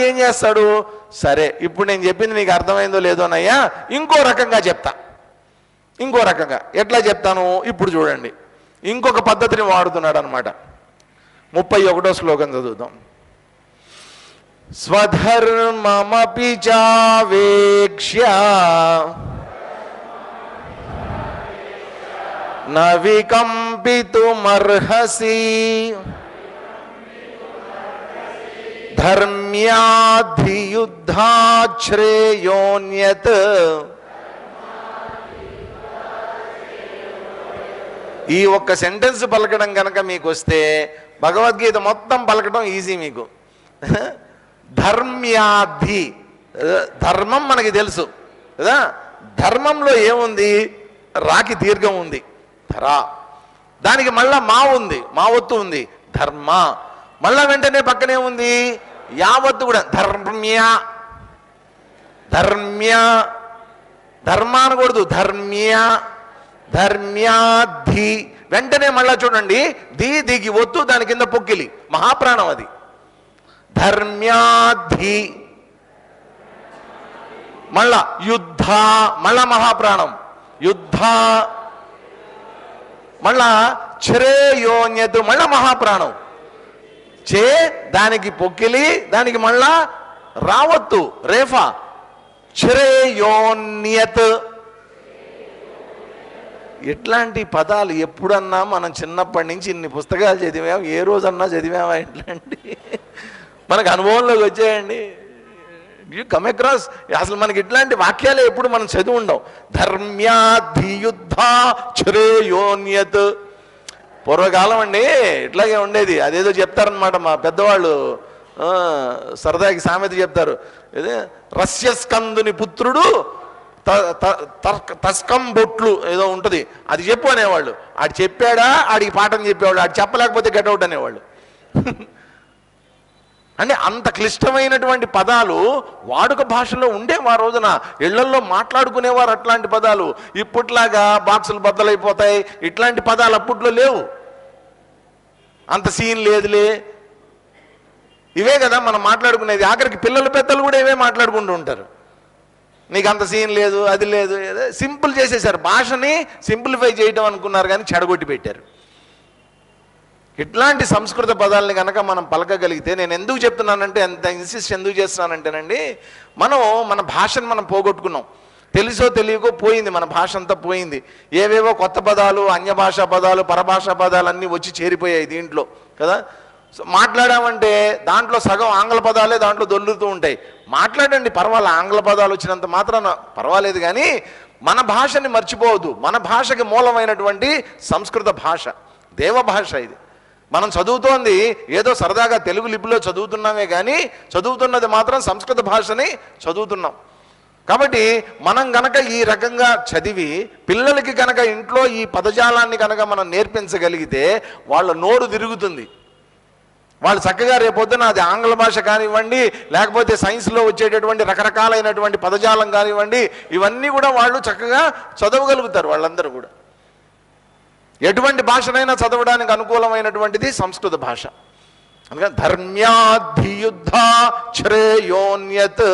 ఏం చేస్తాడు, సరే ఇప్పుడు నేను చెప్పింది నీకు అర్థమైందో లేదోనయ్యా, ఇంకో రకంగా చెప్తా. ఇంకో రకంగా ఎట్లా చెప్తాను ఇప్పుడు చూడండి. ఇంకొక పద్ధతిని వాడుతున్నాడు అనమాట. 31వ శ్లోకం చదువుతాం. స్వధర్మమపి చావేక్ష్య న వికంపితుమర్హసి ధర్మ్యాధియుద్ధాశ్రేయోన్యత్. ఈ ఒక్క సెంటెన్స్ పలకడం కనుక మీకు వస్తే భగవద్గీత మొత్తం పలకడం ఈజీ మీకు. ధర్మ్యాధి, ధర్మం మనకి తెలుసు కదా, ధర్మంలో ఏముంది, రాకి దీర్ఘం ఉంది ధరా, దానికి మళ్ళా మా ఉంది, మా ఒత్తు ఉంది ధర్మ, మళ్ళా వెంటనే పక్కనే ఉంది యావత్తు కూడా ధర్మ్య. ధర్మ్య ధర్మ అనకూడదు, ధర్మ్య ధర్మ్యాధి, వెంటనే మళ్ళా చూడండి ధీ దిగి ఒత్తు, దాని కింద పొక్కిలి మహాప్రాణం అది. ధర్మ్యాధి మళ్ళా యుద్ధ, మళ్ళా మహాప్రాణం యుద్ధ, మళ్ళా శ్రేయోన్యత్, మళ్ళా మహాప్రాణం చే, దానికి పొక్కిలి, దానికి మళ్ళా రావత్తు రేఫా, శ్రేయోన్యత్. ఇట్లాంటి పదాలు ఎప్పుడన్నా మనం చిన్నప్పటి నుంచి ఇన్ని పుస్తకాలు చదివాం, ఏ రోజన్నా చదివామా ఇట్లాంటి? మనకు అనుభవంలోకి వచ్చాయండి. యూ కమ్ అక్రాస్, అసలు మనకి ఇట్లాంటి వాక్యాలే ఎప్పుడు మనం చదివి ఉండవు. ధర్మ్యాధియుద్ధ శ్రేయోన్యత్. పూర్వకాలం అండి ఇట్లాగే ఉండేది. అదేదో చెప్తారనమాట మా పెద్దవాళ్ళు, సరదాకి సామెత చెప్తారు. ఇదే రస్యస్కందుని పుత్రుడు తస్కం బొట్లు ఏదో ఉంటుంది, అది చెప్పు అనేవాళ్ళు. ఆడు చెప్పాడా, ఆడికి పాఠం చెప్పేవాళ్ళు, ఆడు చెప్పలేకపోతే గెట్అవుట్ అనేవాళ్ళు. అంటే అంత క్లిష్టమైనటువంటి పదాలు వాడుక భాషలో ఉండేవి ఆ రోజున. ఇళ్లల్లో మాట్లాడుకునేవారు అట్లాంటి పదాలు. ఇప్పట్లాగా బాక్సులు బద్దలైపోతాయి ఇట్లాంటి పదాలు అప్పట్లో లేవు. అంత సీన్ లేదులే, ఇవే కదా మనం మాట్లాడుకునేది. ఆఖరికి పిల్లలు పెద్దలు కూడా ఇవే మాట్లాడుకుంటూ ఉంటారు. నీకు అంత సీన్ లేదు, అది లేదు, సింపుల్ చేసేసారు. భాషని సింప్లిఫై చేయడం అనుకున్నారు కానీ చెడగొట్టి పెట్టారు. ఇట్లాంటి సంస్కృత పదాలని కనుక మనం పలకగలిగితే, నేను ఎందుకు చెప్తున్నానంటే, ఎంత ఇన్సిస్ట్ ఎందుకు చేస్తున్నానంటేనండి, మనం మన భాషను మనం పోగొట్టుకున్నాం. తెలుసో తెలియకో పోయింది, మన భాష అంతా పోయింది. ఏవేవో కొత్త పదాలు, అన్య భాషా పదాలు, పరభాషా పదాలు అన్నీ వచ్చి చేరిపోయాయి దీంట్లో కదా. మాట్లాడామంటే దాంట్లో సగం ఆంగ్ల పదాలే దాంట్లో దొల్లుతూ ఉంటాయి. మాట్లాడండి పర్వాలేదు, ఆంగ్ల పదాలు వచ్చినంత మాత్రాన పర్వాలేదు, కానీ మన భాషని మర్చిపోవద్దు. మన భాషకి మూలమైనటువంటి సంస్కృత భాష దేవభాష. ఇది మనం చదువుతోంది ఏదో సరదాగా తెలుగు లిపిలో చదువుతున్నామే కానీ చదువుతున్నది మాత్రం సంస్కృత భాషని చదువుతున్నాం. కాబట్టి మనం గనక ఈ రకంగా చదివి పిల్లలకి కనుక ఇంట్లో ఈ పదజాలాన్ని కనుక మనం నేర్పించగలిగితే వాళ్ళ నోరు తిరుగుతుంది. వాళ్ళు చక్కగా రేపొద్దున అది ఆంగ్ల భాష కానివ్వండి, లేకపోతే సైన్స్లో వచ్చేటటువంటి రకరకాలైనటువంటి పదజాలం కానివ్వండి, ఇవన్నీ కూడా వాళ్ళు చక్కగా చదవగలుగుతారు వాళ్ళందరూ కూడా. ఎటువంటి భాషనైనా చదవడానికి అనుకూలమైనటువంటిది సంస్కృత భాష. అందుకని ధర్మ్యాధియుద్ధ శ్రేయోన్యత్.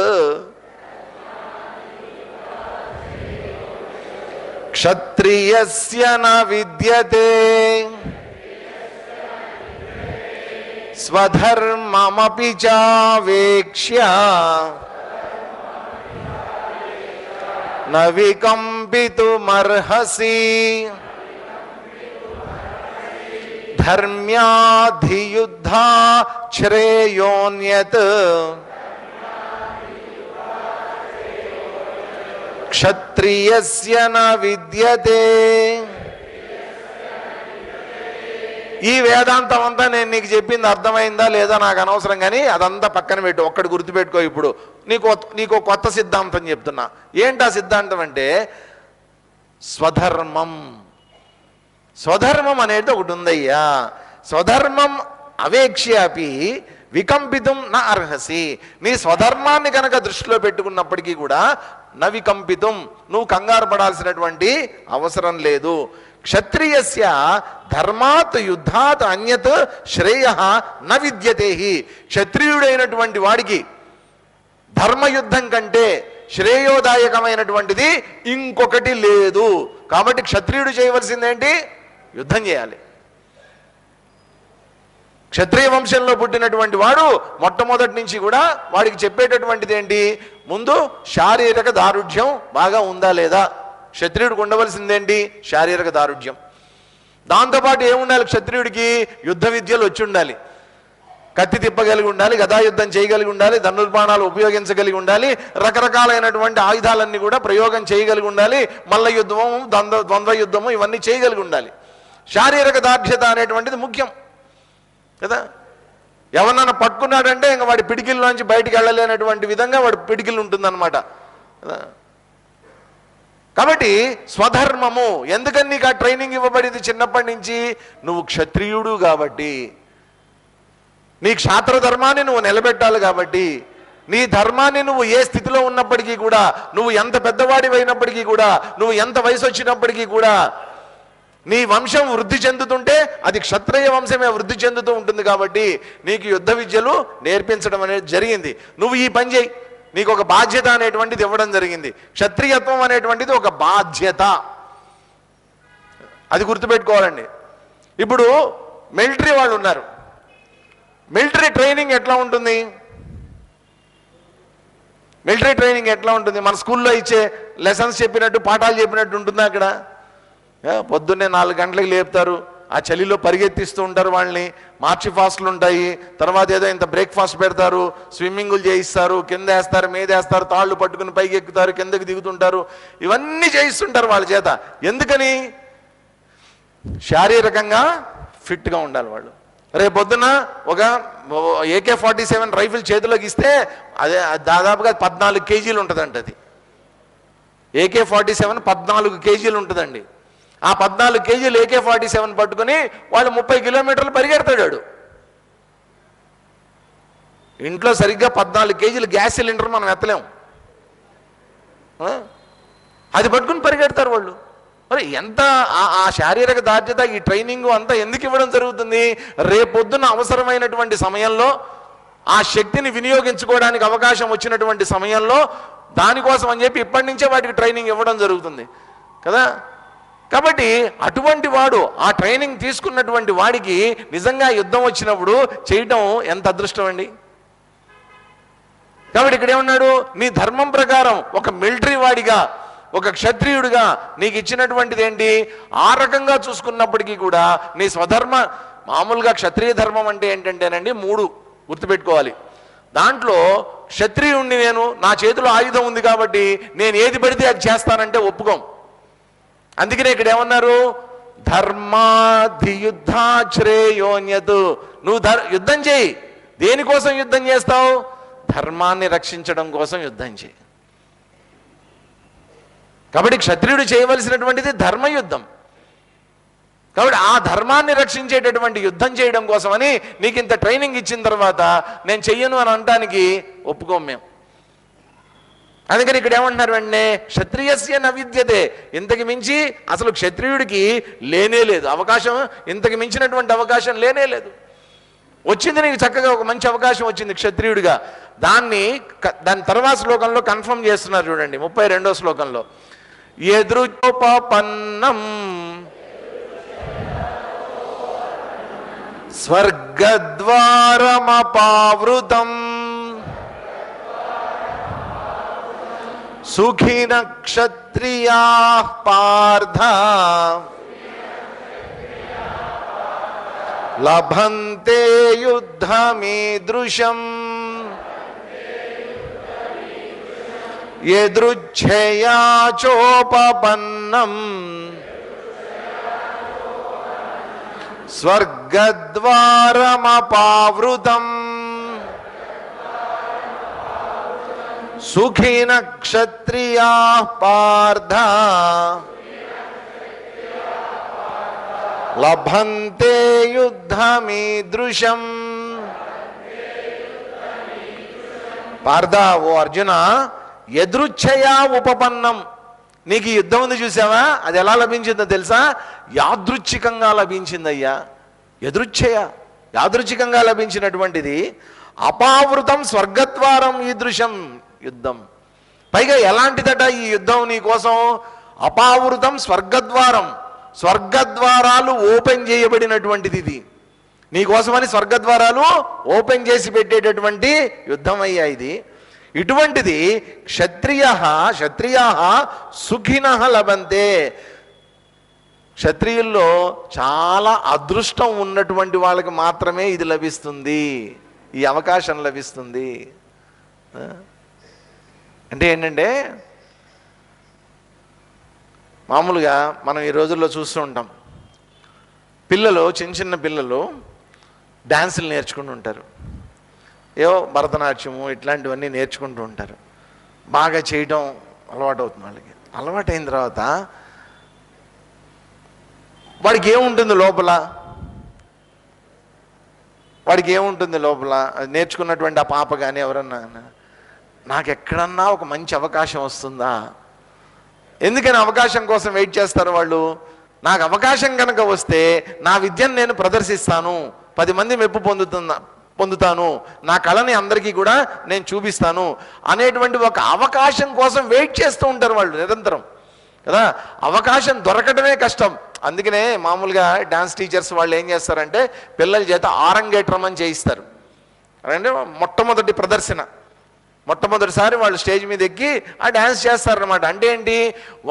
క్షత్రియస్య న విద్యతే స్వధర్మమపి చావేక్ష్య న వికంపితుమర్హసి ధర్మ్యాధియుద్ధ శ్రేయోన్యత్. క్షత్రియస్య న విద్యతే. ఈ వేదాంతం అంతా నేను నీకు చెప్పింది అర్థమైందా లేదా నాకు అనవసరం, కానీ అదంతా పక్కన పెట్టు. ఒక్కటి గుర్తుపెట్టుకో. ఇప్పుడు నీకు కొత్త సిద్ధాంతం చెప్తున్నా. ఏంటి ఆ సిద్ధాంతం అంటే, స్వధర్మం. స్వధర్మం అనేది ఒకటి ఉందయ్యా. స్వధర్మం అవేక్ష్యాపి వికంపితం నా అర్హసి. నీ స్వధర్మాన్ని కనుక దృష్టిలో పెట్టుకున్నప్పటికీ కూడా న వికంపితం, నువ్వు కంగారు పడాల్సినటువంటి అవసరం లేదు. క్షత్రియస్య ధర్మాత్ యుద్ధాత్ అన్యత్ శ్రేయ న విద్యతే. క్షత్రియుడైనటువంటి వాడికి ధర్మయుద్ధం కంటే శ్రేయోదాయకమైనటువంటిది ఇంకొకటి లేదు. కాబట్టి క్షత్రియుడు చేయవలసిందేంటి? యుద్ధం చేయాలి. క్షత్రియ వంశంలో పుట్టినటువంటి వాడు మొట్టమొదటి నుంచి కూడా వాడికి చెప్పేటటువంటిది ఏంటి? ముందు శారీరక దారుఢ్యం బాగా ఉందా లేదా. క్షత్రియుడికి ఉండవలసిందేంటి? శారీరక దారుఢ్యం. దాంతోపాటు ఏముండాలి? క్షత్రియుడికి యుద్ధ విద్యలు వచ్చి ఉండాలి. కత్తి తిప్పగలిగి ఉండాలి, గదాయుద్ధం చేయగలిగి ఉండాలి, ధనుర్బాణాలు ఉపయోగించగలిగి ఉండాలి, రకరకాలైనటువంటి ఆయుధాలన్నీ కూడా ప్రయోగం చేయగలిగి ఉండాలి, మల్ల యుద్ధము, ద్వంద్వ యుద్ధము ఇవన్నీ చేయగలిగి ఉండాలి. శారీరక దార్ఢ్యత అనేటువంటిది ముఖ్యం కదా. ఎవరన్నా పట్టుకున్నాడంటే ఇంకా వాడి పిడికిల్లోంచి బయటికి వెళ్ళలేనటువంటి విధంగా వాడి పిడికిల్ ఉంటుందన్నమాట కదా. కాబట్టి స్వధర్మము, ఎందుకని నీకు ఆ ట్రైనింగ్ ఇవ్వబడింది చిన్నప్పటి నుంచి? నువ్వు క్షత్రియుడు కాబట్టి, నీ క్షాత్ర ధర్మాన్ని నువ్వు నిలబెట్టాలి కాబట్టి, నీ ధర్మాన్ని నువ్వు ఏ స్థితిలో ఉన్నప్పటికీ కూడా, నువ్వు ఎంత పెద్దవాడివైనప్పటికీ కూడా, నువ్వు ఎంత వయసు వచ్చినప్పటికీ కూడా, నీ వంశం వృద్ధి చెందుతుంటే అది క్షత్రియ వంశమే వృద్ధి చెందుతూ ఉంటుంది. కాబట్టి నీకు యుద్ధ విద్యలు నేర్పించడం అనేది జరిగింది. నువ్వు ఈ పని చేయి, నీకు ఒక బాధ్యత అనేటువంటిది ఇవ్వడం జరిగింది. క్షత్రియత్వం అనేటువంటిది ఒక బాధ్యత, అది గుర్తుపెట్టుకోవాలండి. ఇప్పుడు మిలిటరీ వాళ్ళు ఉన్నారు. మిలిటరీ ట్రైనింగ్ ఎట్లా ఉంటుంది? మిలిటరీ ట్రైనింగ్ ఎట్లా ఉంటుంది? మన స్కూల్లో ఇచ్చే లెసన్స్ చెప్పినట్టు, పాఠాలు చెప్పినట్టు ఉంటుందా? అక్కడ పొద్దున్నే 4 గంటలకు లేపుతారు, ఆ చలిలో పరిగెత్తిస్తూ ఉంటారు వాళ్ళని, మార్చి ఫాస్ట్లు ఉంటాయి, తర్వాత ఏదో ఇంత బ్రేక్ఫాస్ట్ పెడతారు, స్విమ్మింగులు చేయిస్తారు, కింద వేస్తారు, మీదేస్తారు, తాళ్ళు పట్టుకుని పైకి ఎక్కుతారు, కిందకి దిగుతుంటారు, ఇవన్నీ చేయిస్తుంటారు వాళ్ళ చేత. ఎందుకని? శారీరకంగా ఫిట్గా ఉండాలి వాళ్ళు. రేపు పొద్దున ఒక AK-47 రైఫిల్ చేతిలోకి ఇస్తే అదే దాదాపుగా 14 కేజీలు ఉంటుందంట. అది AK-47 14 కేజీలు ఉంటుందండి. ఆ 14 కేజీలు AK-47 పట్టుకుని వాళ్ళు 30 కిలోమీటర్లు పరిగెడతాడు. ఇంట్లో సరిగ్గా 14 కేజీలు గ్యాస్ సిలిండర్ మనం ఎత్తలేము, అది పట్టుకుని పరిగెడతారు వాళ్ళు. మరి ఎంత ఆ శారీరక దార్ఢ్యత, ఈ ట్రైనింగ్ అంతా ఎందుకు ఇవ్వడం జరుగుతుంది? రేపొద్దున అవసరమైనటువంటి సమయంలో, ఆ శక్తిని వినియోగించుకోవడానికి అవకాశం వచ్చినటువంటి సమయంలో, దానికోసం అని చెప్పి ఇప్పటి నుంచే వాటికి ట్రైనింగ్ ఇవ్వడం జరుగుతుంది కదా. కాబట్టి అటువంటి వాడు, ఆ ట్రైనింగ్ తీసుకున్నటువంటి వాడికి నిజంగా యుద్ధం వచ్చినప్పుడు చేయటం ఎంత అదృష్టం అండి. కాబట్టి ఇక్కడ ఏమన్నాడు? నీ ధర్మం ప్రకారం ఒక మిలిటరీ వాడిగా, ఒక క్షత్రియుడిగా నీకు ఇచ్చినటువంటిది ఏంటి? ఆ రకంగా చూసుకున్నప్పటికీ కూడా నీ స్వధర్మ, మామూలుగా క్షత్రియ ధర్మం అంటే ఏంటంటేనండి 3 గుర్తుపెట్టుకోవాలి. దాంట్లో క్షత్రియుణ్ణి నేను, నా చేతిలో ఆయుధం ఉంది కాబట్టి నేను ఏది పడితే అది చేస్తానంటే ఒప్పుకోం. అందుకనే ఇక్కడ ఏమన్నారు? ధర్మాధియుద్ధాశ్రేయోన్యత్. నువ్వు యుద్ధం చేయి. దేనికోసం యుద్ధం చేస్తావు? ధర్మాన్ని రక్షించడం కోసం యుద్ధం చేయి. కాబట్టి క్షత్రియుడు చేయవలసినటువంటిది ధర్మయుద్ధం. కాబట్టి ఆ ధర్మాన్ని రక్షించేటటువంటి యుద్ధం చేయడం కోసమని నీకు ఇంత ట్రైనింగ్ ఇచ్చిన తర్వాత నేను చెయ్యను అని అనటానికి ఒప్పుకోం మేము. అందుకని ఇక్కడ ఏమంటున్నారు? వెంటనే క్షత్రియస్య న విద్యతే. ఇంతకు మించి అసలు క్షత్రియుడికి లేనే లేదు అవకాశం, ఇంతకు మించినటువంటి అవకాశం లేనే లేదు. వచ్చింది నీకు చక్కగా ఒక మంచి అవకాశం వచ్చింది క్షత్రియుడిగా. దాని తర్వాత శ్లోకంలో కన్ఫర్మ్ చేస్తున్నారు చూడండి, 32వ శ్లోకంలో. ఎదృచోపపన్నం స్వర్గద్వారమపావృతం సుఖిన క్షత్రియాః పార్థ లభంతే యుద్ధమీదృశం యదృచ్ఛయా చోపపన్నం స్వర్గద్వారమపావృతం సుఖిన క్షత్రియాః పార్థ లభంతే యుద్ధమీదృశం. పార్థ, ఓ అర్జున, యదృచ్ఛయా ఉపపన్నం. నీకు ఈ యుద్ధం ఉంది చూసావా, అది ఎలా లభించిందో తెలుసా? యాదృచ్ఛికంగా లభించిందయ్యా. యదృచ్ఛయ, యాదృచ్ఛికంగా లభించినటువంటిది. అపావృతం స్వర్గద్వారం ఈదృశం యుద్ధం. పైగా ఎలాంటిదట ఈ యుద్ధం నీ కోసం? అపావృతం స్వర్గద్వారం, స్వర్గద్వారాలు ఓపెన్ చేయబడినటువంటిది ఇది నీకోసమని. స్వర్గద్వారాలు ఓపెన్ చేసి పెట్టేటటువంటి యుద్ధం అయ్యా ఇది. ఇటువంటిది క్షత్రియా సుఖినః లభంతే. క్షత్రియుల్లో చాలా అదృష్టం ఉన్నటువంటి వాళ్ళకి మాత్రమే ఇది లభిస్తుంది, ఈ అవకాశం లభిస్తుంది. అంటే ఏంటంటే మామూలుగా మనం ఈ రోజుల్లో చూస్తూ ఉంటాం, పిల్లలు చిన్న చిన్న పిల్లలు డ్యాన్సులు నేర్చుకుంటూ ఉంటారు, ఏవో భరతనాట్యము ఇట్లాంటివన్నీ నేర్చుకుంటూ ఉంటారు. బాగా చేయడం అలవాటు అవుతుంది వాళ్ళకి. అలవాటైన తర్వాత వాడికి ఏముంటుంది లోపల? నేర్చుకున్నటువంటి ఆ పాప కానీ ఎవరన్నా, నాకు ఎక్కడన్నా ఒక మంచి అవకాశం వస్తుందా? ఎందుకని అవకాశం కోసం వెయిట్ చేస్తారు వాళ్ళు? నాకు అవకాశం కనుక వస్తే నా విద్యను నేను ప్రదర్శిస్తాను, 10 మంది మెప్పు పొందుతాను, నా కళని అందరికీ కూడా నేను చూపిస్తాను అనేటువంటి ఒక అవకాశం కోసం వెయిట్ చేస్తూ ఉంటారు వాళ్ళు నిరంతరం కదా. అవకాశం దొరకడమే కష్టం. అందుకనే మామూలుగా డాన్స్ టీచర్స్ వాళ్ళు ఏం చేస్తారంటే పిల్లల చేత ఆరంగేట్రం అని చేయిస్తారు. అంటే మొట్టమొదటి ప్రదర్శన, మొట్టమొదటిసారి వాళ్ళు స్టేజ్ మీద ఎక్కి ఆ డ్యాన్స్ చేస్తారనమాట. అంటే ఏంటి?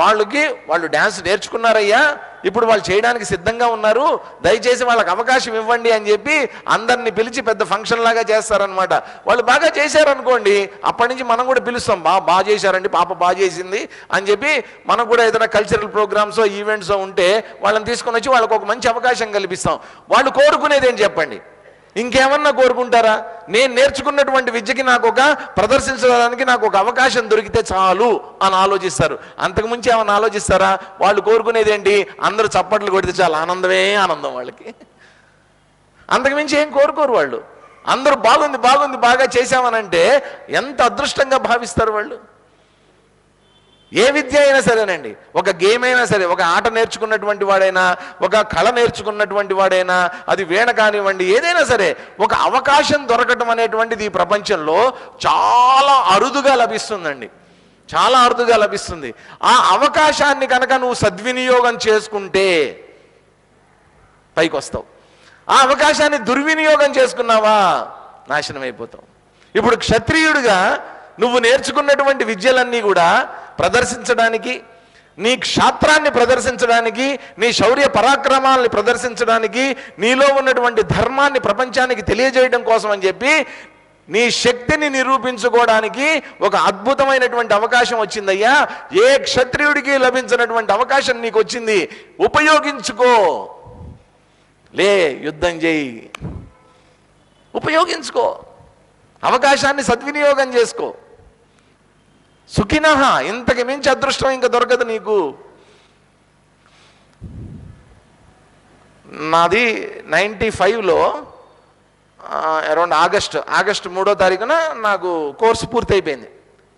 వాళ్ళు డ్యాన్స్ నేర్చుకున్నారయ్యా, ఇప్పుడు వాళ్ళు చేయడానికి సిద్ధంగా ఉన్నారు, దయచేసి వాళ్ళకి అవకాశం ఇవ్వండి అని చెప్పి అందరిని పిలిచి పెద్ద ఫంక్షన్ లాగా చేస్తారనమాట. వాళ్ళు బాగా చేశారనుకోండి, అప్పటి నుంచి మనం కూడా పిలుస్తాం, బాగా చేశారండి, పాప బాగా చేసింది అని చెప్పి. మనం కూడా ఏదైనా కల్చరల్ ప్రోగ్రామ్సో ఈవెంట్సో ఉంటే వాళ్ళని తీసుకొని వచ్చి వాళ్ళకు ఒక మంచి అవకాశం కల్పిస్తాం. వాళ్ళు కోరుకునేది ఏం చెప్పండి? ఇంకేమన్నా కోరుకుంటారా? నేను నేర్చుకున్నటువంటి విద్యకి నాకు ఒక ప్రదర్శించడానికి నాకు ఒక అవకాశం దొరికితే చాలు అని ఆలోచిస్తారు. అంతకుమించి ఏమన్నా ఆలోచిస్తారా? వాళ్ళు కోరుకునేది ఏంటి? అందరూ చప్పట్లు కొడితే చాలు, ఆనందమే ఆనందం వాళ్ళకి. అంతకుమించి ఏం కోరుకోరు వాళ్ళు. అందరూ బాగుంది బాగా చేశామనంటే ఎంత అదృష్టంగా భావిస్తారు వాళ్ళు. ఏ విద్య అయినా సరేనండి, ఒక గేమ్ అయినా సరే, ఒక ఆట నేర్చుకున్నటువంటి వాడైనా, ఒక కళ నేర్చుకున్నటువంటి వాడైనా, అది వీణ కానివ్వండి, ఏదైనా సరే ఒక అవకాశం దొరకటం అనేటువంటిది ఈ ప్రపంచంలో చాలా అరుదుగా లభిస్తుందండి, చాలా అరుదుగా లభిస్తుంది. ఆ అవకాశాన్ని కనుక నువ్వు సద్వినియోగం చేసుకుంటే పైకి వస్తావు. ఆ అవకాశాన్ని దుర్వినియోగం చేసుకున్నావా నాశనం అయిపోతావు. ఇప్పుడు క్షత్రియుడిగా నువ్వు నేర్చుకున్నటువంటి విద్యలన్నీ కూడా ప్రదర్శించడానికి, నీ క్షాత్రాన్ని ప్రదర్శించడానికి, నీ శౌర్య పరాక్రమాలని ప్రదర్శించడానికి, నీలో ఉన్నటువంటి ధర్మాన్ని ప్రపంచానికి తెలియజేయడం కోసం అని చెప్పి నీ శక్తిని నిరూపించుకోవడానికి ఒక అద్భుతమైనటువంటి అవకాశం వచ్చిందయ్యా. ఏ క్షత్రియుడికి లభించినటువంటి అవకాశం నీకు వచ్చింది, ఉపయోగించుకో. యుద్ధం చేయి, ఉపయోగించుకో, అవకాశాన్ని సద్వినియోగం చేసుకో. సుఖినః, ఇంతకు మించి అదృష్టం ఇంకా దొరకదు నీకు. నాది 95లో అరౌండ్ ఆగస్ట్ 3వ తారీఖున నాకు కోర్సు పూర్తి అయిపోయింది.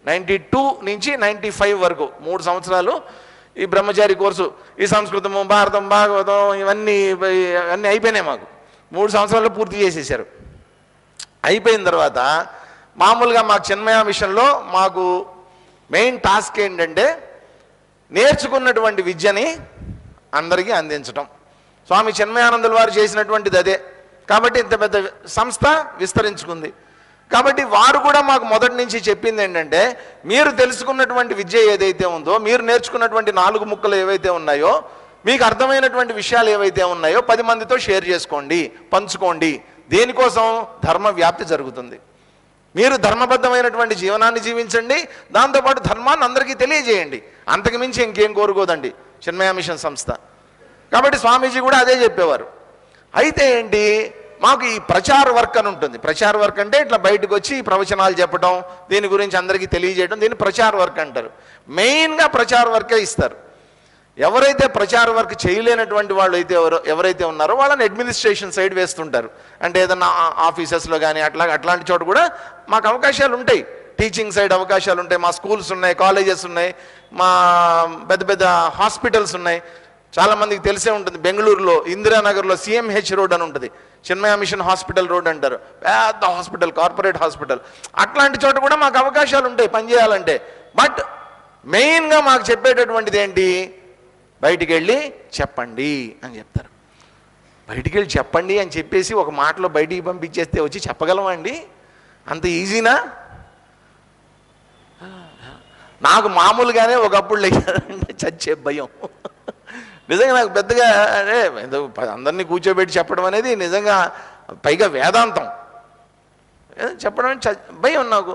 92 నుంచి 95 వరకు 3 సంవత్సరాలు ఈ బ్రహ్మచారి కోర్సు, ఈ సంస్కృతము, భారతం, భాగవతం ఇవన్నీ అయిపోయినాయి. మాకు 3 సంవత్సరాల్లో పూర్తి చేసేసారు. అయిపోయిన తర్వాత మామూలుగా మాకు చిన్మయ మిషన్లో మాకు మెయిన్ టాస్క్ ఏంటంటే నేర్చుకున్నటువంటి విద్యని అందరికీ అందించటం. స్వామి చిన్మయానందుల వారు చేసినటువంటిది అదే. కాబట్టి ఇంత పెద్ద సంస్థ విస్తరించుకుంది. కాబట్టి వారు కూడా మాకు మొదటి నుంచి చెప్పింది ఏంటంటే, మీరు తెలుసుకున్నటువంటి విద్య ఏదైతే ఉందో, మీరు నేర్చుకున్నటువంటి 4 ముక్కలు ఏవైతే ఉన్నాయో, మీకు అర్థమైనటువంటి విషయాలు ఏవైతే ఉన్నాయో 10 మందితో షేర్ చేసుకోండి, పంచుకోండి. దేనికోసం? ధర్మ వ్యాప్తి జరుగుతుంది. మీరు ధర్మబద్ధమైనటువంటి జీవనాన్ని జీవించండి, దాంతోపాటు ధర్మాన్ని అందరికీ తెలియజేయండి. అంతకుమించి ఇంకేం కోరుకోదండి చిన్మయ మిషన్ సంస్థ. కాబట్టి స్వామీజీ కూడా అదే చెప్పేవారు. అయితే ఏంటి, మాకు ఈ ప్రచార వర్క్ అని ఉంటుంది. ప్రచార వర్క్ అంటే ఇట్లా బయటకు వచ్చి ప్రవచనాలు చెప్పడం, దీని గురించి అందరికీ తెలియజేయడం, దీన్ని ప్రచార వర్క్ అంటారు. మెయిన్గా ప్రచార వర్కే ఇస్తారు. ఎవరైతే ప్రచార వర్క్ చేయలేనటువంటి వాళ్ళు అయితే ఎవరైతే ఉన్నారో వాళ్ళని అడ్మినిస్ట్రేషన్ సైడ్ వేస్తుంటారు. అంటే ఏదన్నా ఆఫీసెస్లో కానీ అట్లాంటి చోట కూడా మాకు అవకాశాలు ఉంటాయి. టీచింగ్ సైడ్ అవకాశాలు ఉంటాయి. మా స్కూల్స్ ఉన్నాయి, కాలేజెస్ ఉన్నాయి, మా పెద్ద పెద్ద హాస్పిటల్స్ ఉన్నాయి. చాలామందికి తెలిసే ఉంటుంది, బెంగళూరులో ఇందిరానగర్లో సిఎంహెచ్ రోడ్ అని ఉంటుంది, చిన్మయ మిషన్ హాస్పిటల్ రోడ్ అంటారు, పెద్ద హాస్పిటల్, కార్పొరేట్ హాస్పిటల్. అట్లాంటి చోట కూడా మాకు అవకాశాలు ఉంటాయి పనిచేయాలంటే. బట్ మెయిన్గా మాకు చెప్పేటటువంటిది ఏంటి, బయటికి వెళ్ళి చెప్పండి అని చెప్తారు. బయటికి వెళ్ళి చెప్పండి అని చెప్పేసి ఒక మాటలో బయటికి పంపించేస్తే వచ్చి చెప్పగలమండి? అంత ఈజీనా? నాకు మామూలుగానే ఒకప్పుడు లేదంటే చచ్చే భయం. నిజంగా నాకు పెద్దగా అంటే అందరినీ కూర్చోబెట్టి చెప్పడం అనేది నిజంగా, పైగా వేదాంతం చెప్పడం భయం నాకు.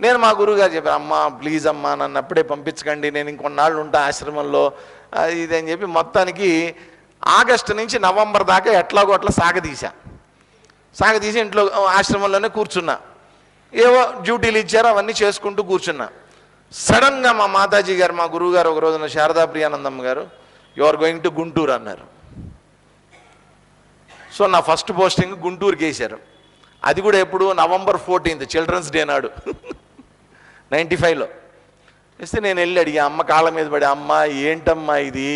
నేను మా గురువుగారు చెప్పాను, అమ్మ ప్లీజ్ అమ్మ నన్ను అప్పుడే పంపించకండి, నేను ఇంకొన్నాళ్ళు ఉంటా ఆశ్రమంలో అది ఇది అని చెప్పి మొత్తానికి ఆగస్టు నుంచి నవంబర్ దాకా ఎట్లాగో అట్లా సాగదీసి ఇంట్లో ఆశ్రమంలోనే కూర్చున్నా. ఏవో డ్యూటీలు ఇచ్చారో అవన్నీ చేసుకుంటూ కూర్చున్నా. సడన్గా మా మాతాజీ గారు, మా గురువు గారు ఒక రోజున శారదా ప్రియానందమ్మ గారు, you are going to Guntur అన్నారు. సో నా ఫస్ట్ పోస్టింగ్ గుంటూరుకి వేశారు. అది కూడా ఎప్పుడు, నవంబర్ 14th చిల్డ్రన్స్ డే నాడు 95లో వేస్తే నేను వెళ్ళి అడిగా, అమ్మ కాళ్ళ మీద పడి, అమ్మ ఏంటమ్మా ఇది,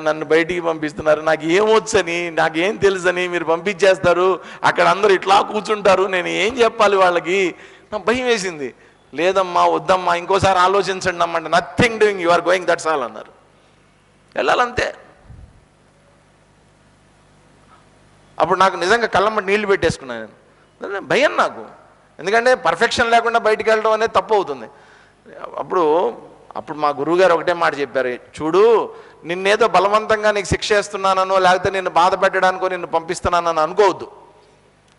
నన్ను బయటికి పంపిస్తున్నారు, నాకు ఏమొచ్చని, నాకేం తెలుసని మీరు పంపించేస్తారు, అక్కడ అందరూ ఇట్లా కూర్చుంటారు, నేను ఏం చెప్పాలి వాళ్ళకి, నాకు భయం వేసింది. లేదమ్మా వద్దమ్మా ఇంకోసారి ఆలోచించండి అమ్మంటే, nothing doing, you are going, that's all అన్నారు. వెళ్ళాలంతే. అప్పుడు నాకు నిజంగా కళ్ళమ్మటి నీళ్లు పెట్టేసుకున్నాను నేను. భయం నాకు, ఎందుకంటే పర్ఫెక్షన్ లేకుండా బయటికి వెళ్ళడం అనేది తప్పు అవుతుంది. అప్పుడు మా గురువుగారు ఒకటే మాట చెప్పారు, చూడు నిన్నేదో బలవంతంగా నీకు శిక్ష వేస్తున్నానో లేకపోతే నిన్ను బాధ పెట్టడానికో నిన్ను పంపిస్తున్నానని అనుకోవద్దు,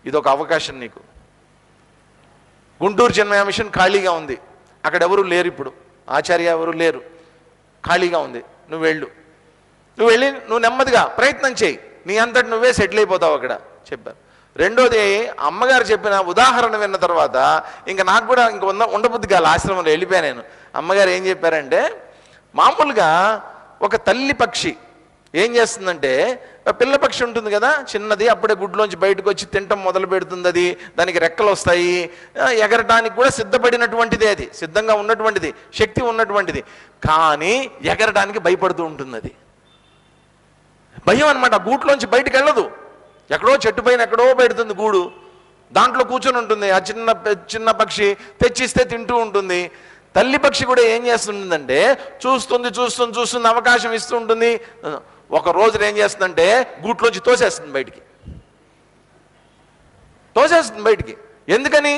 ఇది ఒక అవకాశం నీకు. గుంటూరు చిన్మయ మిషన్ ఖాళీగా ఉంది, అక్కడ ఎవరు లేరు, ఇప్పుడు ఆచార్య ఎవరు లేరు, ఖాళీగా ఉంది, నువ్వు వెళ్ళి నువ్వు నెమ్మదిగా ప్రయత్నం చేయి, నీ అంతటి నువ్వే సెటిల్ అయిపోతావు అక్కడ చెప్పారు. రెండోది, అమ్మగారు చెప్పిన ఉదాహరణ విన్న తర్వాత ఇంకా నాకు కూడా ఇంక ఉండబుద్ధి కాదు, ఆశ్రమంలో వెళ్ళిపోయాను నేను. అమ్మగారు ఏం చెప్పారంటే, మామూలుగా ఒక తల్లి పక్షి ఏం చేస్తుందంటే, పిల్ల పక్షి ఉంటుంది కదా చిన్నది, అప్పుడే గుడ్లోంచి బయటకు వచ్చి తినటం మొదలు పెడుతుంది, అది దానికి రెక్కలు వస్తాయి, ఎగరటానికి కూడా సిద్ధపడినటువంటిది, అది సిద్ధంగా ఉన్నటువంటిది, శక్తి ఉన్నటువంటిది, కానీ ఎగరడానికి భయపడుతూ ఉంటుంది. అది భయం అనమాట, గూట్లోంచి బయటకు వెళ్ళదు, ఎక్కడో చెట్టు పైన ఎక్కడో పెడుతుంది గూడు, దాంట్లో కూర్చొని ఉంటుంది. ఆ చిన్న పక్షి తెచ్చిస్తే తింటూ ఉంటుంది. తల్లి పక్షి కూడా ఏం చేస్తుంటుందంటే, చూస్తుంది, అవకాశం ఇస్తూ ఉంటుంది. ఒక రోజు ఏం చేస్తుందంటే గూట్లోంచి తోసేస్తుంది బయటికి. ఎందుకని?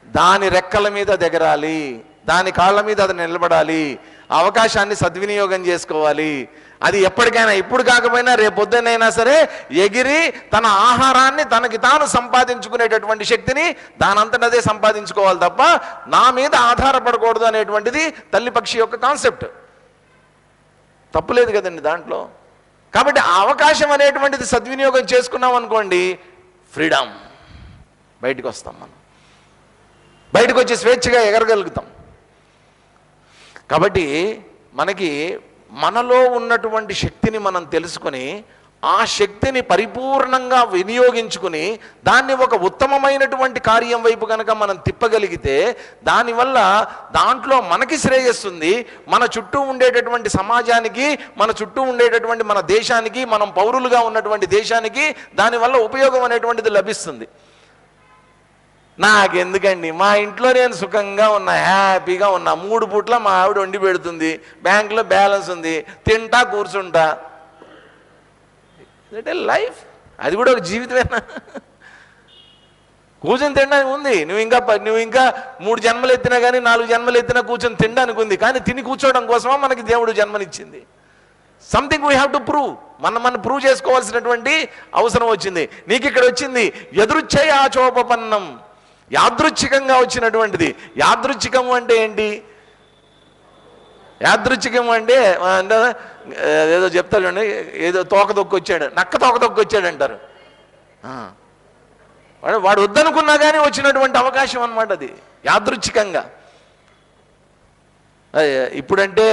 దాని రెక్కల మీద దిగరాలి, దాని కాళ్ళ మీద అది నిలబడాలి, అవకాశాన్ని సద్వినియోగం చేసుకోవాలి. అది ఎప్పటికైనా, ఇప్పుడు కాకపోయినా రేపొద్దునైనా సరే ఎగిరి తన ఆహారాన్ని తనకి తాను సంపాదించుకునేటటువంటి శక్తిని దానంతటదే సంపాదించుకోవాలి తప్ప నా మీద ఆధారపడకూడదు అనేటువంటిది తల్లి పక్షి యొక్క కాన్సెప్ట్. తప్పులేదు కదండి దాంట్లో. కాబట్టి ఆ అవకాశం అనేటువంటిది సద్వినియోగం చేసుకున్నాం అనుకోండి, ఫ్రీడమ్, బయటకు వస్తాం మనం, బయటకు వచ్చి స్వేచ్ఛగా ఎగరగలుగుతాం. కాబట్టి మనలో ఉన్నటువంటి శక్తిని మనం తెలుసుకొని ఆ శక్తిని పరిపూర్ణంగా వినియోగించుకుని దాన్ని ఒక ఉత్తమమైనటువంటి కార్యం వైపు కనుక మనం తిప్పగలిగితే దానివల్ల దాంట్లో మనకి శ్రేయస్సుంది, మన చుట్టూ ఉండేటటువంటి సమాజానికి, మన చుట్టూ ఉండేటటువంటి మన దేశానికి, మనం పౌరులుగా ఉన్నటువంటి దేశానికి దానివల్ల ఉపయోగం అనేటువంటిది లభిస్తుంది. నాకెందుకండి, మా ఇంట్లో నేను సుఖంగా ఉన్నా, హ్యాపీగా ఉన్నా, 3 పూట్ల మా ఆవిడ వండి పెడుతుంది, బ్యాంకులో బ్యాలెన్స్ ఉంది, తింటా కూర్చుంటా, లైఫ్. అది కూడా ఒక జీవితమేనా? కూర్చొని తినడానికి ఉంది, నువ్వు ఇంకా 3 జన్మలు ఎత్తినా కానీ 4 జన్మలు ఎత్తినా కూర్చొని తినడానికి ఉంది, కానీ తిని కూర్చోవడం కోసమా మనకి దేవుడు జన్మనిచ్చింది? Something we have to prove, మనం ప్రూవ్ చేసుకోవాల్సినటువంటి అవసరం వచ్చింది. నీకు ఇక్కడ వచ్చింది ఎదురుచ్చే ఆచోపపన్నం, యాదృచ్ఛికంగా వచ్చినటువంటిది. యాదృచ్ఛికము అంటే ఏంటి? యాదృచ్ఛికం అంటే ఏదో చెప్తారు చూడండి, ఏదో తోక తొక్కొచ్చాడు, నక్క తోక తొక్కొచ్చాడు అంటారు. వాడు వద్దనుకున్నా కానీ వచ్చినటువంటి అవకాశం అన్నమాట అది, యాదృచ్ఛికంగా. ఇప్పుడంటే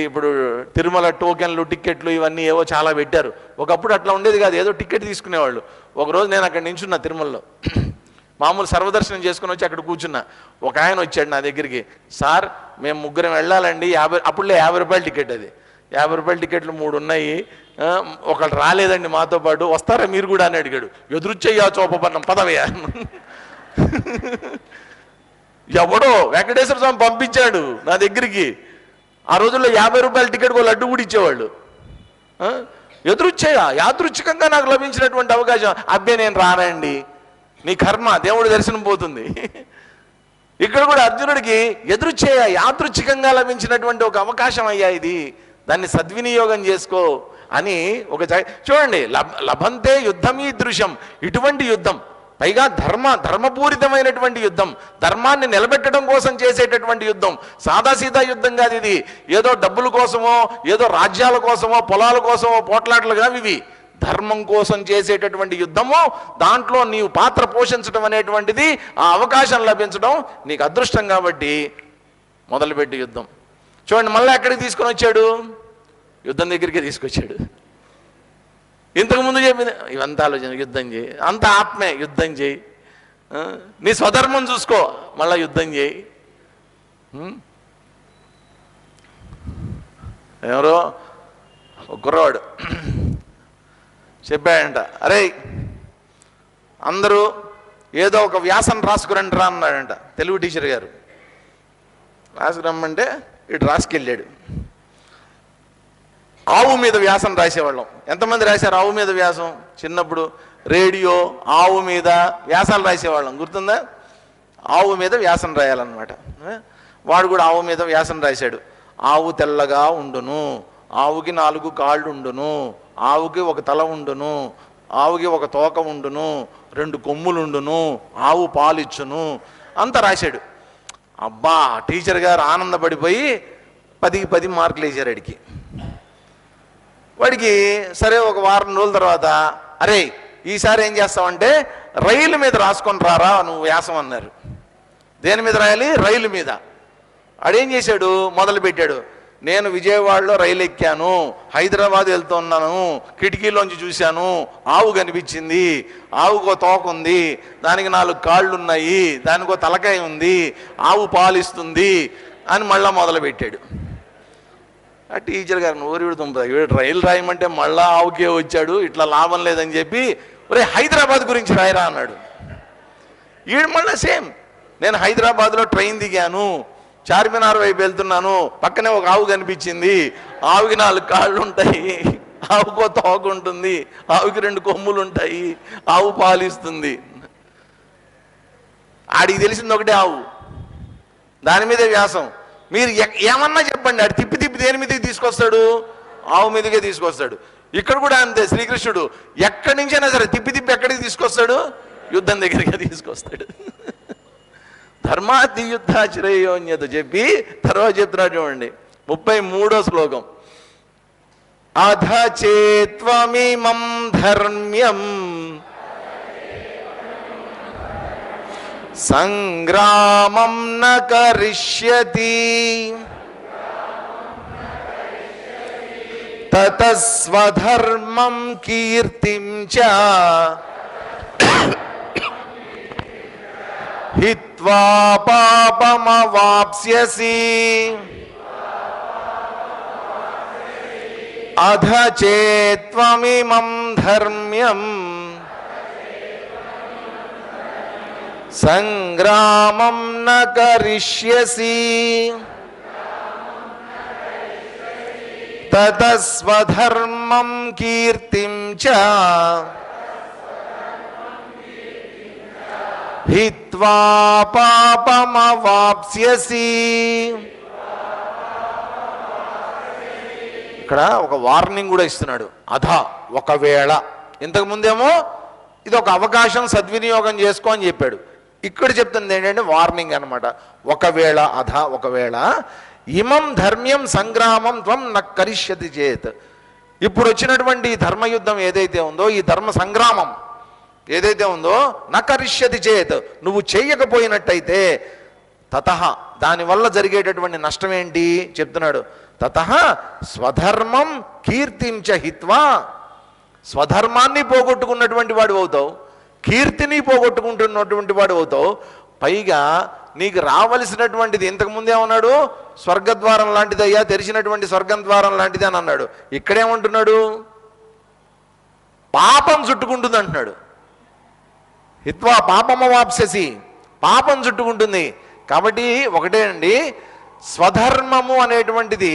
ఇప్పుడు తిరుమల టోకెన్లు, టిక్కెట్లు ఇవన్నీ ఏవో చాలా పెట్టారు. ఒకప్పుడు అట్లా ఉండేది కాదు, ఏదో టిక్కెట్ తీసుకునేవాళ్ళు. ఒకరోజు నేను అక్కడ నించున్నా తిరుమలలో, మామూలు సర్వదర్శనం చేసుకుని వచ్చి అక్కడ కూర్చున్నా. ఒక ఆయన వచ్చాడు నా దగ్గరికి, సార్ మేము ముగ్గురం వెళ్ళాలండి, 50 అప్పుడులే 50 రూపాయల టికెట్, అది 50 రూపాయల టికెట్లు 3 ఉన్నాయి, ఒకళ్ళు రాలేదండి మాతో పాటు, వస్తారా మీరు కూడా అని అడిగాడు. ఎదురుచెయ్యా చూపబన్నం పదవయ్యా. ఎవడో వెంకటేశ్వర స్వామి పంపించాడు నా దగ్గరికి. ఆ రోజుల్లో 50 రూపాయల టికెట్ లడ్డు కూడా ఇచ్చేవాళ్ళు. ఎదురుచ్చేయా, యాదృచ్ఛికంగా నాకు లభించినటువంటి అవకాశం. అబ్బే నేను రానండి, నీ కర్మ, దేవుడి దర్శనం పోతుంది. ఇక్కడ కూడా అర్జునుడికి ఎదురుచ్చేయ యాదృచ్ఛికంగా లభించినటువంటి ఒక అవకాశం అయ్యా ఇది, దాన్ని సద్వినియోగం చేసుకో అని ఒక చూడండి. లభంతే యుద్ధమీదృశం, ఇటువంటి యుద్ధం, పైగా ధర్మపూరితమైనటువంటి యుద్ధం, ధర్మాన్ని నిలబెట్టడం కోసం చేసేటటువంటి యుద్ధం, సాదాసీదా యుద్ధం కాదు ఇది. ఏదో డబ్బుల కోసమో, ఏదో రాజ్యాల కోసమో, పొలాల కోసమో పోట్లాటలు కావు ఇవి. ధర్మం కోసం చేసేటటువంటి యుద్ధము, దాంట్లో నీవు పాత్ర పోషించడం అనేటువంటిది, ఆ అవకాశం లభించడం నీకు అదృష్టం కాబట్టి మొదలుపెట్టి యుద్ధం. చూడండి, మళ్ళీ ఎక్కడికి తీసుకొని వచ్చాడు? యుద్ధం దగ్గరికే తీసుకొచ్చాడు. ఇంతకుముందు చెప్పింది ఇవంతా ఆలోచన, యుద్ధం చేయి, అంత ఆత్మే, యుద్ధం చేయి, నీ స్వధర్మం చూసుకో, మళ్ళా యుద్ధం చేయి. ఎవరో ఒక కుర్రవాడు చెప్పాడంట, అరే అందరూ ఏదో ఒక వ్యాసం రాసుకురండి రా అన్నాడంట తెలుగు టీచర్ గారు. రాసుకురమ్మంటే ఇటు రాసుకెళ్ళాడు. ఆవు మీద వ్యాసం రాసేవాళ్ళం. ఎంతమంది రాశారు ఆవు మీద వ్యాసం? చిన్నప్పుడు రేడియో ఆవు మీద వ్యాసాలు రాసేవాళ్ళం, గుర్తుందా? ఆవు మీద వ్యాసం రాయాలన్నమాట. వాడు కూడా ఆవు మీద వ్యాసం రాశాడు. ఆవు తెల్లగా ఉండును, ఆవుకి 4 కాళ్ళు ఉండును, ఆవుకి ఒక తల ఉండును, ఆవుకి ఒక తోక ఉండును, 2 కొమ్ములు ఉండును, ఆవు పాలిచ్చును అంత రాశాడు. అబ్బా, టీచర్ గారు ఆనందపడిపోయి 10కి 10 మార్కులు వేశారు అడిగి. వాడికి సరే ఒక వారం రోజుల తర్వాత, అరే ఈసారి ఏం చేస్తావంటే రైలు మీద రాసుకొని రారా నువ్వు వ్యాసం అన్నారు. దేని మీద రాయాలి? రైలు మీద. ఆడేం చేశాడు, మొదలుపెట్టాడు, నేను విజయవాడలో రైలు ఎక్కాను, హైదరాబాద్ వెళ్తున్నాను, కిటికీలోంచి చూశాను, ఆవు కనిపించింది, ఆవుకో తోక ఉంది, దానికి 4 కాళ్ళు ఉన్నాయి, దానికో తలకాయ ఉంది, ఆవు పాలిస్తుంది అని మళ్ళా మొదలుపెట్టాడు. ఆ టీచర్ గారు ఊరివిడు తుంపదు, వీడు రైలు రాయమంటే మళ్ళా ఆవుకే వచ్చాడు, ఇట్లా లాభం లేదని చెప్పి ఒరే హైదరాబాద్ గురించి రాయరా అన్నాడు. వీడు మళ్ళీ సేమ్, నేను హైదరాబాద్లో ట్రైన్ దిగాను, చార్మినార్ వైపు వెళ్తున్నాను, పక్కనే ఒక ఆవు కనిపించింది, ఆవుకి 4 కాళ్ళు ఉంటాయి, ఆవుకో తోక ఉంటుంది, ఆవుకి 2 కొమ్ములు ఉంటాయి, ఆవు పాలిస్తుంది. ఆడికి తెలిసింది ఒకటే ఆవు, దాని మీదే వ్యాసం. మీరు ఏమన్నా చెప్పండి, ఆడు తిప్పి తిప్పి దేని మీదకి తీసుకొస్తాడు? ఆవు మీదకే తీసుకొస్తాడు. ఇక్కడ కూడా అంతే, శ్రీకృష్ణుడు ఎక్కడి నుంచైనా సరే తిప్పి తిప్పి ఎక్కడికి తీసుకొస్తాడు? యుద్ధం దగ్గరికి తీసుకొస్తాడు. ధర్మాతి యుద్ధాశ్రయోన్యత చెప్పి తర్వాత చెప్తున్నాడు చూడండి 33వ శ్లోకం. అధ చేత్వమిమం ధర్మ్యం సంగ్రామం న కరిష్యతి తతస్వధర్మం కీర్తిం చ హిత్వా పాపమవాప్స్యసి. అధ చేత్వమిమం ధర్మ్యం సంగ్రామం న కరిష్యసి తతస్వధర్మం కీర్తిం చ హిత్వా పాపమవాప్స్యసి. ఇక్కడ ఒక వార్నింగ్ కూడా ఇస్తున్నాడు. అధ, ఒకవేళ. ఇంతకుముందేమో ఇది ఒక అవకాశం, సద్వినియోగం చేసుకో అని చెప్పాడు. ఇక్కడ చెప్తుంది ఏంటంటే వార్నింగ్ అనమాట. ఒకవేళ, అధ ఒకవేళ, ఇమం ధర్మ్యం సంగ్రామం త్వం న కరిష్యతి చేత్. ఇప్పుడు వచ్చినటువంటి ధర్మయుద్ధం ఏదైతే ఉందో, ఈ ధర్మ సంగ్రామం ఏదైతే ఉందో, న కరిష్యతి చేత్, నువ్వు చేయకపోయినట్టయితే, తతః దానివల్ల జరిగేటటువంటి నష్టం ఏంటి చెప్తున్నాడు. తతః స్వధర్మం కీర్తించ హిత్వా, స్వధర్మాన్ని పోగొట్టుకున్నటువంటి వాడు అవుతావు, కీర్తిని పోగొట్టుకుంటున్నటువంటి వాడు అవుతావు, పైగా నీకు రావలసినటువంటిది ఇంతకుముందే ఉన్నాడు, స్వర్గద్వారం లాంటిది అయ్యా, తెరిచినటువంటి స్వర్గం ద్వారం లాంటిది అని అన్నాడు. ఇక్కడేమంటున్నాడు? పాపం చుట్టుకుంటుంది అంటున్నాడు. హిత్వా పాపమవాప్స్యసి, పాపం చుట్టుకుంటుంది. కాబట్టి ఒకటే అండి, స్వధర్మము అనేటువంటిది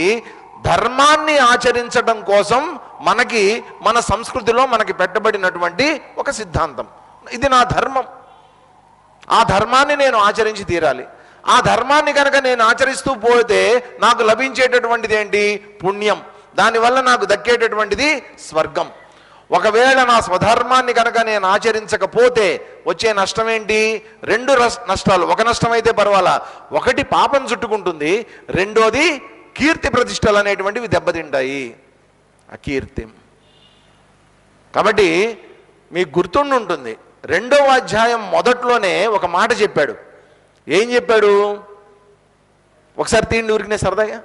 ధర్మాన్ని ఆచరించడం కోసం మనకి మన సంస్కృతిలో మనకి పెట్టబడినటువంటి ఒక సిద్ధాంతం. ఇది నా ధర్మం, ఆ ధర్మాన్ని నేను ఆచరించి తీరాలి. ఆ ధర్మాన్ని కనుక నేను ఆచరిస్తూ పోతే నాకు లభించేటటువంటిది ఏంటి? పుణ్యం. దానివల్ల నాకు దక్కేటటువంటిది స్వర్గం. ఒకవేళ నా స్వధర్మాన్ని కనుక నేను ఆచరించకపోతే వచ్చే నష్టం ఏంటి? రెండు నష్టాలు. ఒక నష్టం అయితే పర్వాలా, ఒకటి పాపం చుట్టుకుంటుంది, రెండోది కీర్తి ప్రతిష్టలు అనేటువంటివి దెబ్బతింటాయి, అకీర్తి. కాబట్టి మీకు గుర్తుండి ఉంటుంది, 2వ అధ్యాయం మొదట్లోనే ఒక మాట చెప్పాడు. ఏం చెప్పాడు? ఒకసారి తీండి ఊరికినే సరదాగా.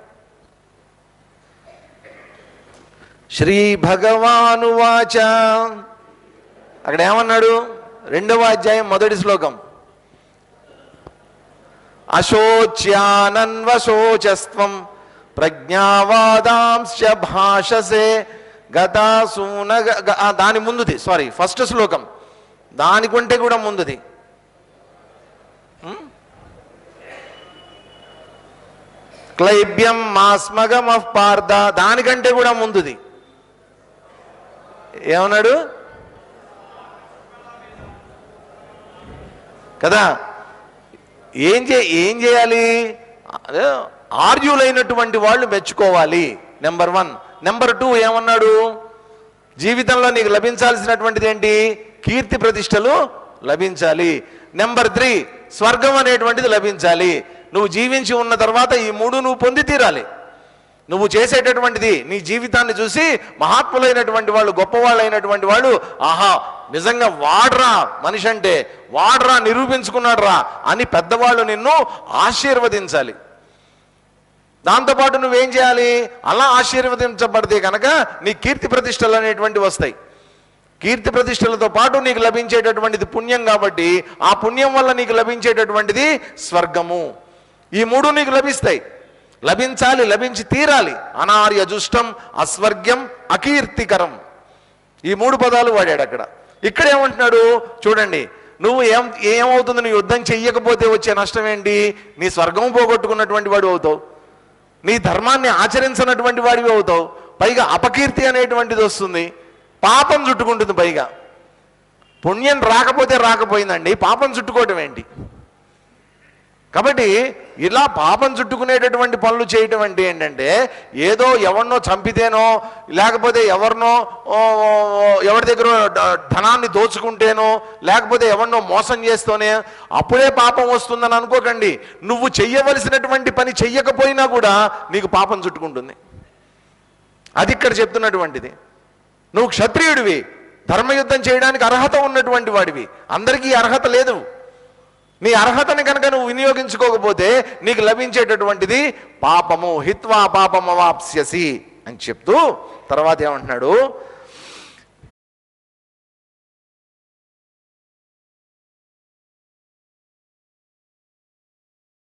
శ్రీ భగవానువాచ, అక్కడ ఏమన్నాడు? 2వ అధ్యాయం మొదటి శ్లోకం, అశోచ్యానన్వశోచస్త్వం ప్రజ్ఞావాదాంశ భాషసే గతాసూన. దాని ముందుది, సారీ, ఫస్ట్ శ్లోకం, దానికంటే కూడా ముందుది. క్లైబ్యం మాస్మగమః పార్థ, దానికంటే కూడా ముందుది. ఏమన్నాడు కదా? ఏం చేయాలి? ఆర్యులైనటువంటి వాళ్ళు మెచ్చుకోవాలి, నెంబర్ 1. నెంబర్ 2 ఏమన్నాడు? జీవితంలో నీకు లభించాల్సినటువంటిది ఏంటి? కీర్తి ప్రతిష్టలు లభించాలి. నెంబర్ 3 స్వర్గం అనేటువంటిది లభించాలి. నువ్వు జీవించి ఉన్న తర్వాత ఈ 3 నువ్వు పొంది తీరాలి. నువ్వు చేసేటటువంటిది, నీ జీవితాన్ని చూసి మహాత్ములైనటువంటి వాళ్ళు, గొప్పవాళ్ళు అయినటువంటి వాళ్ళు, ఆహా నిజంగా వాడ్రా మనిషి అంటే, వాడ్రా నిరూపించుకున్నాడు రా అని పెద్దవాళ్ళు నిన్ను ఆశీర్వదించాలి. దాంతోపాటు నువ్వేం చేయాలి? అలా ఆశీర్వదించబడితే కనుక నీ కీర్తి ప్రతిష్టలు అనేటువంటివి వస్తాయి. కీర్తి ప్రతిష్టలతో పాటు నీకు లభించేటటువంటిది పుణ్యం. కాబట్టి ఆ పుణ్యం వల్ల నీకు లభించేటటువంటిది స్వర్గము. ఈ 3 నీకు లభిస్తాయి, లభించాలి, లభించి తీరాలి. అనార్యజుష్టం, అస్వర్గ్యం, అకీర్తికరం, ఈ 3 పదాలు వాడాడు అక్కడ. ఇక్కడ ఏమంటున్నాడు చూడండి, నువ్వు ఏమవుతుంది? నువ్వు యుద్ధం చెయ్యకపోతే వచ్చే నష్టం ఏంటి? నీ స్వర్గం పోగొట్టుకున్నటువంటి వాడు అవుతావు, నీ ధర్మాన్ని ఆచరించినటువంటి వాడివి అవుతావు, పైగా అపకీర్తి అనేటువంటిది వస్తుంది, పాపం చుట్టుకుంటుంది. పైగా పుణ్యం రాకపోతే రాకపోయిందండి, పాపం చుట్టుకోవటం ఏంటి? కాబట్టి ఇలా పాపం చుట్టుకునేటటువంటి పనులు చేయటం అంటే ఏంటంటే, ఏదో ఎవరినో చంపితేనో, లేకపోతే ఎవరి దగ్గర ధనాన్ని దోచుకుంటేనో, లేకపోతే ఎవరినో మోసం చేస్తూనే అప్పుడే పాపం వస్తుందని అనుకోకండి. నువ్వు చెయ్యవలసినటువంటి పని చెయ్యకపోయినా కూడా నీకు పాపం చుట్టుకుంటుంది. అది ఇక్కడ చెప్తున్నటువంటిది. నువ్వు క్షత్రియుడివి, ధర్మయుద్ధం చేయడానికి అర్హత ఉన్నటువంటి వాడివి. అందరికీ అర్హత లేదు. నీ అర్హతని కనుక నువ్వు వినియోగించుకోకపోతే నీకు లభించేటటువంటిది పాపము. హిత్వా పాపమవాప్స్యసి అని చెప్తూ తర్వాత ఏమంటున్నాడు?